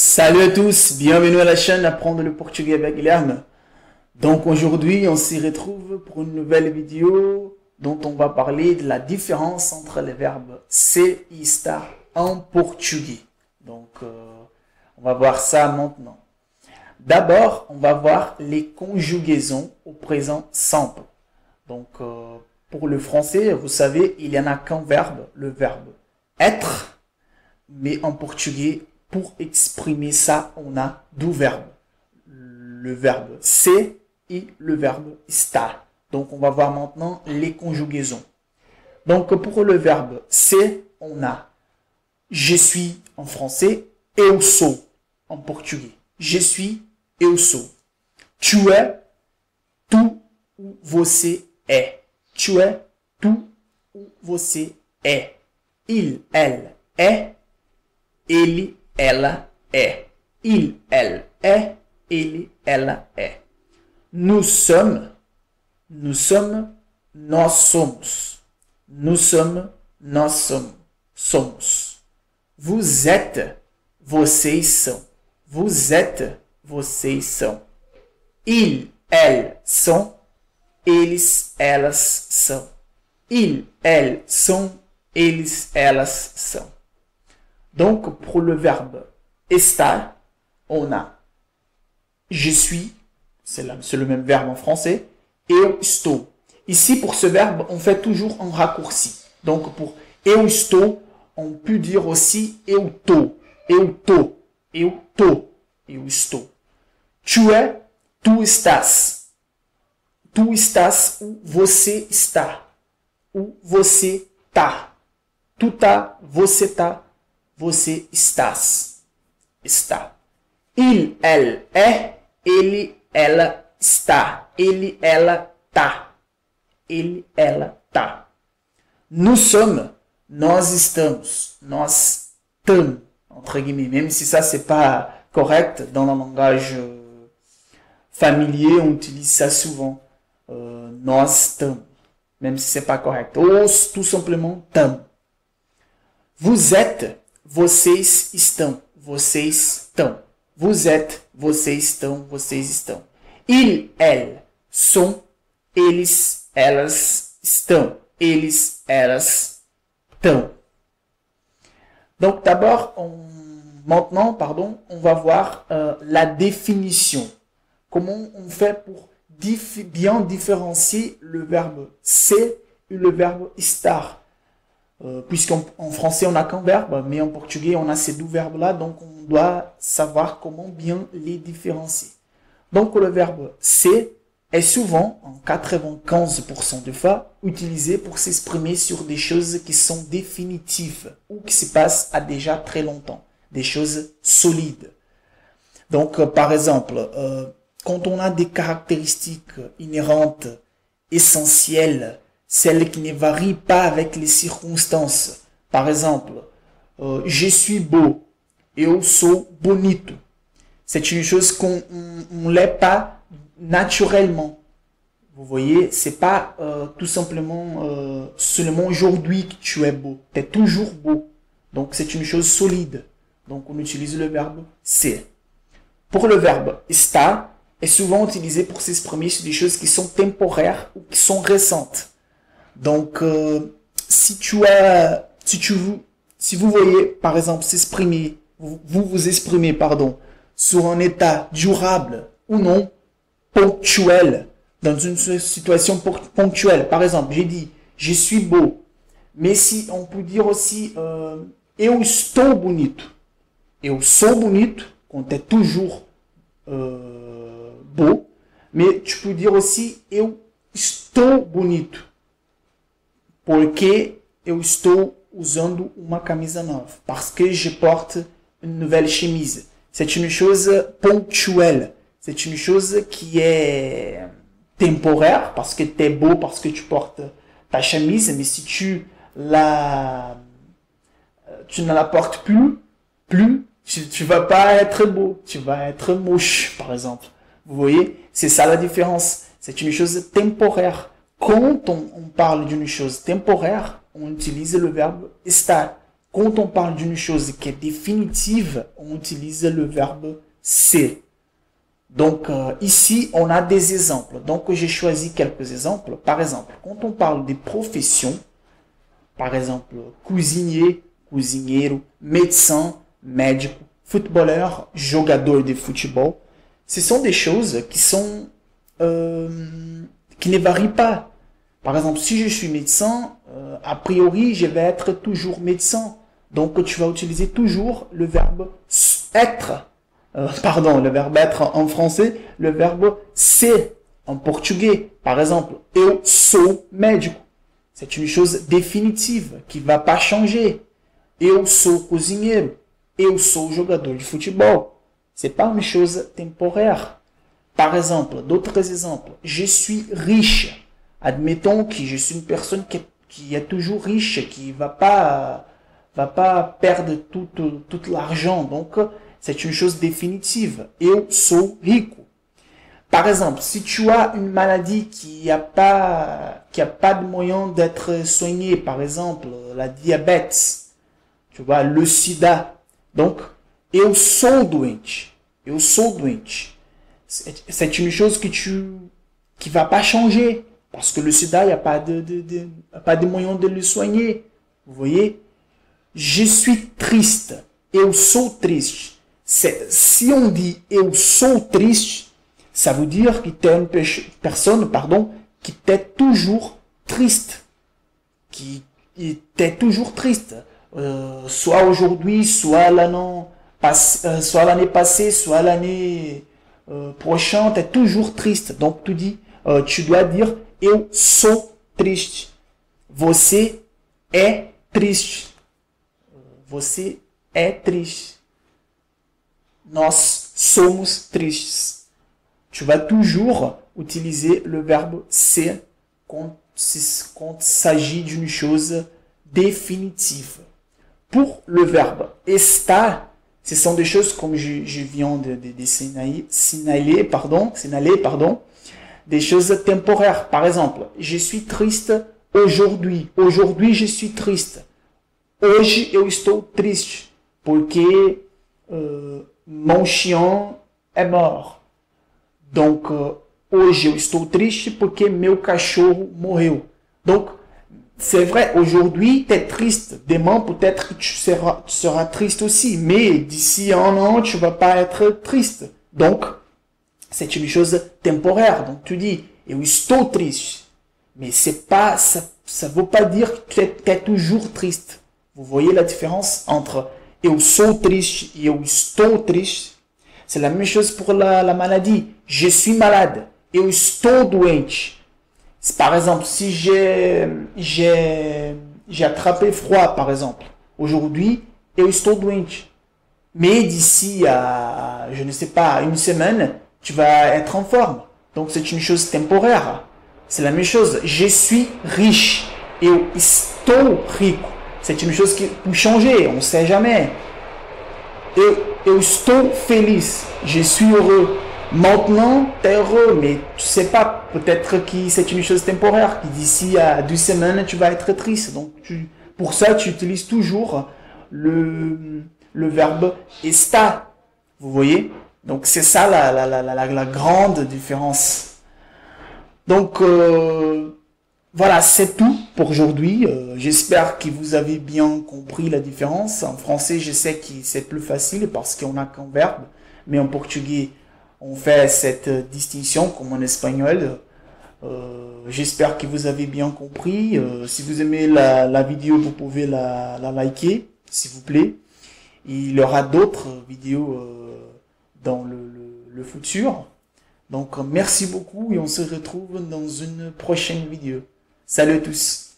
Salut à tous, bienvenue à la chaîne Apprendre le portugais avec Guilherme. Donc aujourd'hui, on s'y retrouve pour une nouvelle vidéo dont on va parler de la différence entre les verbes ser et estar en portugais. Donc on va voir ça maintenant. D'abord, on va voir les conjugaisons au présent simple. Donc pour le français, vous savez, il n'y en a qu'un verbe, le verbe être, mais en portugais, pour exprimer ça, on a deux verbes. Le verbe ser et le verbe estar. Donc, on va voir maintenant les conjugaisons. Donc, pour le verbe ser, on a je suis en français, eu sou en portugais. Je suis, eu sou. Tu es, tu ou você é. Tu es, tu ou você é. Il, elle, est. Ele, ela é. Il, elle est. Ele, ela é. Nous sommes, nós somos. Nous sommes, nós somos. Vous êtes, vocês são. Vous êtes, vocês são. Il, elles são. Eles, elas são. Il, elles são. Eles, elas são. Donc, pour le verbe estar, on a je suis, c'est le même verbe en français, eu estou. Ici, pour ce verbe, on fait toujours un raccourci. Donc, pour eu estou, on peut dire aussi eu tô, eu tô, eu tô, eu estou. Tu es, tu estás. Tu estás ou você está. Ou você tá. Tu tá, você tá. Você estás. Está. Il, elle é. Ele, ela está. Ele, ela tá. Ele, ela tá. Nous sommes. Nós estamos. Nós tam. Entre guillemets. Même si ça, c'est pas correct. Dans le langage familier, on utilise ça souvent. Nós tam. Même si c'est pas correct. Ou tout simplement tam. Vous êtes. Vocês estão. Vocês estão. Vous êtes. Vocês estão. Vocês estão. Il, elles sont. Eles, elas estão. Eles, elas estão. Donc d'abord, maintenant, on va voir la définition. Comment on fait pour bien différencier le verbe ser et le verbe estar. Puisqu'en français, on n'a qu'un verbe, mais en portugais, on a ces deux verbes-là, donc on doit savoir comment bien les différencier. Donc, le verbe ser est souvent, en 95% de fois, utilisé pour s'exprimer sur des choses qui sont définitives ou qui se passent à déjà très longtemps, des choses solides. Donc, par exemple, quand on a des caractéristiques inhérentes, essentielles, celles qui ne varient pas avec les circonstances. Par exemple, je suis beau, eu sou bonito. C'est une chose qu'on ne l'est pas naturellement. Vous voyez, c'est pas tout simplement seulement aujourd'hui que tu es beau. Tu es toujours beau. Donc c'est une chose solide. Donc on utilise le verbe ser. Pour le verbe estar, est souvent utilisé pour s'exprimer sur des choses qui sont temporaires ou qui sont récentes. Donc, si vous voyez, par exemple, vous exprimez, sur un état durable ou non, ponctuel, dans une situation ponctuelle. Par exemple, j'ai dit, je suis beau. Mais si on peut dire aussi, eu estou bonito. Eu sou bonito, quand tu es toujours beau. Mais tu peux dire aussi, eu estou bonito. Porque eu estou usando uma camisa nova. Parce que je porte une nouvelle chemise. C'est une chose ponctuelle. C'est une chose qui est temporaire, parce que tu es beau, parce que tu portes ta chemise. Mais si tu ne la portes plus, tu vas pas être beau. Tu vas être moche, par exemple. Vous voyez, c'est ça la différence. C'est une chose temporaire. Quand on parle d'une chose temporaire, on utilise le verbe estar. Quand on parle d'une chose qui est définitive, on utilise le verbe ser. Donc, ici, on a des exemples. Donc, j'ai choisi quelques exemples. Par exemple, quand on parle des professions, par exemple, cuisinier, cozinheiro, médecin, médico, footballeur, jogador de football, ce sont des choses qui sont qui ne varient pas. Par exemple, si je suis médecin, a priori, je vais être toujours médecin. Donc, tu vas utiliser toujours le verbe être. Le verbe être en français, le verbe ser en portugais. Par exemple, eu sou médico. C'est une chose définitive qui ne va pas changer. Eu sou cozinheiro. Eu sou jogador de futebol. C'est pas une chose temporaire. Par exemple, d'autres exemples. Je suis riche. Admettons que je suis une personne qui est toujours riche, qui va pas perdre tout l'argent. Donc, c'est une chose définitive. Eu sou rico. Par exemple, si tu as une maladie qui a pas de moyen d'être soignée, par exemple, la diabète, tu vois, le sida. Donc, eu sou doente. Eu sou doente. C'est une chose qui va pas changer. Parce que le sida, il n'y a pas de moyen de le soigner. Vous voyez? Je suis triste. Eu sou triste. Si on dit eu sou triste, ça veut dire que tu es une personne, qui t'est toujours triste. Qui t'est toujours triste. Soit aujourd'hui, soit l'année passée, soit l'année prochaine, tu es toujours triste. Donc tu dois dire eu sou triste. Você é triste. Você é triste. Nós somos tristes. Tu vas toujours utiliser le verbe ser quand il s'agit d'une chose définitive. Pour le verbe estar, ce sont des choses comme je viens de signaler, des choses temporaires. Par exemple, je suis triste aujourd'hui. Aujourd'hui, je suis triste. Hoje eu estou triste porque mon chien est mort. Donc, hoje eu estou triste porque meu cachorro morreu. Donc, c'est vrai, aujourd'hui, tu es triste. Demain, peut-être que tu seras triste aussi. Mais d'ici un an, tu vas pas être triste. Donc, c'est une chose temporaire. Donc, tu dis, eu estou triste. Mais c'est pas, ça veut pas dire que tu es toujours triste. Vous voyez la différence entre eu sou triste et eu estou triste? C'est la même chose pour la maladie. Je suis malade. Eu estou doente. Par exemple, si j'ai attrapé froid, par exemple, aujourd'hui, eu estou doente. Mais d'ici à, je ne sais pas, une semaine, tu vas être en forme. Donc, c'est une chose temporaire. C'est la même chose. Je suis riche. Eu estou rico. C'est une chose qui peut changer. On ne sait jamais. Eu estou feliz. Je suis heureux. Maintenant, tu es heureux, mais tu sais pas, peut-être que c'est une chose temporaire, que d'ici à 2 semaines, tu vas être triste. Donc, pour ça, tu utilises toujours le verbe estar. Vous voyez? Donc, c'est ça la grande différence. Donc, voilà, c'est tout pour aujourd'hui. J'espère que vous avez bien compris la différence. En français, je sais que c'est plus facile parce qu'on n'a qu'un verbe, mais en portugais, on fait cette distinction comme en espagnol. J'espère que vous avez bien compris. Si vous aimez la vidéo, vous pouvez la liker, s'il vous plaît. Il y aura d'autres vidéos dans le futur. Donc, merci beaucoup et on se retrouve dans une prochaine vidéo. Salut à tous!